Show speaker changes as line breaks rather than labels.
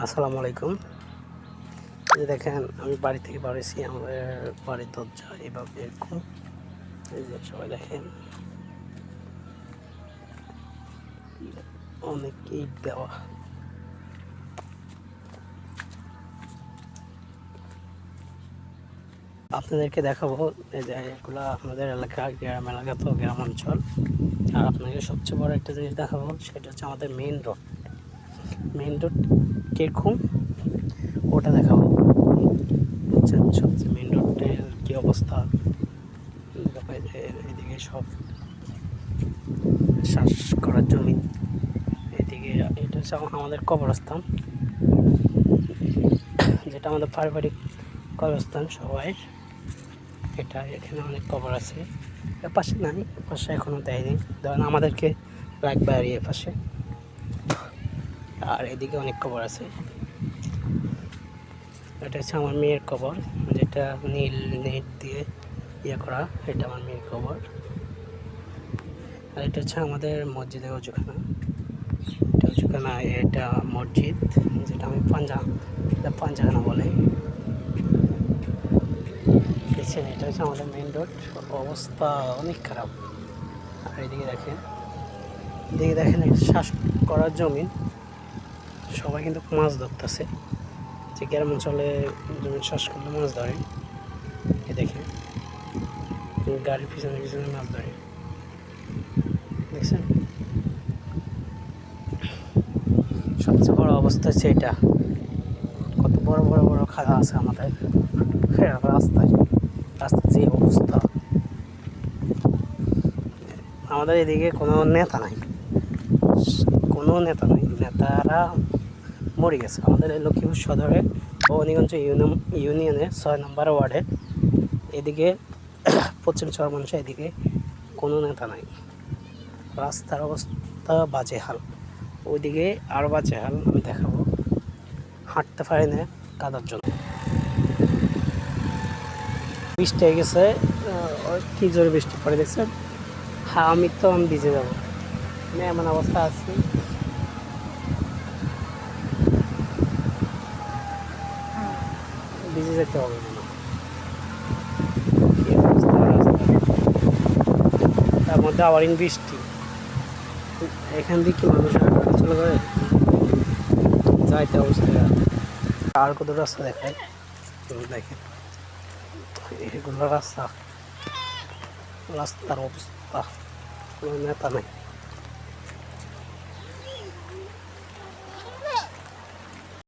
আসসালামু আলাইকুম। এই যে দেখেন আমি বাড়ি থেকে বেরিয়েছি, আমাদের বাড়ির দরজা এভাবে এরকম। এই যে সবাই দেখেন অনেক ইট দেওয়া। আপনাদেরকে দেখাবো এই যে এগুলা আমাদের এলাকা, গ্রাম এলাকা, তো গ্রাম অঞ্চল। আর আপনাকে সবচেয়ে বড় একটা জিনিস দেখাবো, সেটা হচ্ছে আমাদের মেইন রোড কীরকম ওটা দেখাবো। বুঝছেন সবচেয়ে মেইন রোডের কী অবস্থা। এদিকে সব শ্বাস করার জমি, এদিকে এটা হচ্ছে আমাদের কবরস্থান, যেটা আমাদের পারিবারিক কবরস্থান সবাই। এটা এখানে অনেক কবর আছে, এর পাশে নাই, পাশে এখনও দেয়নি, ধরেন আমাদেরকে রাখবে আর এর পাশে। আর এদিকে অনেক কবর আছে। এটা হচ্ছে আমার মেয়ের কবর, যেটা নীল নেট দিয়ে ইয়ে করা, এটা আমার মেয়ের কবর। আর এটা হচ্ছে আমাদের মসজিদের অজুখানা। এটা মসজিদ, যেটা আমি পাঞ্জাখানা বলে। দেখছেন এটা হচ্ছে আমাদের মেইন রোড, অবস্থা অনেক খারাপ। আর এদিকে দেখেন একটা শ্বাস করার জমিন, সবাই কিন্তু মাছ ধরতেছে। যে গ্রাম অঞ্চলে জমিন শ্বাস করলে মাছ ধরে, এ দেখেন গাড়ির পিছনে পিছনে মাছ ধরে, দেখছেন। সবচেয়ে বড় অবস্থা হচ্ছে এটা, কত বড় বড় বড় খাদা আছে আমাদের রাস্তায়। যে অবস্থা, আমাদের এদিকে কোনো নেতা নাই, নেতারা মরে গেছে। আমাদের এই লক্ষ্মীপুর সদরে ভবানীগঞ্জ ইউনিয়নের 6 নম্বর ওয়ার্ডে এদিকে পশ্চিম চরমনসা, এদিকে কোনো নেতা নাই। রাস্তার অবস্থা বাজে হাল, ওইদিকে আরও বাজে হাল, আমি দেখাবো। হাঁটতে পারি না কাদার জন্য। বৃষ্টি হয়ে গেছে, কি জোরে বৃষ্টি পড়ে, দেখছেন। হ্যাঁ, আমি ভিজে যাবো, আমি এমন অবস্থা আছি। ভিজে যেতে হবে না, কি অবস্থা রাস্তা। তার মধ্যে আবার বৃষ্টি, এখান থেকে মানুষ চলে করে যাইতে অবস্থা। আর কত রাস্তা দেখায়, দেখেন এগুলো রাস্তার অবস্থা, কোনো নেতা নাই।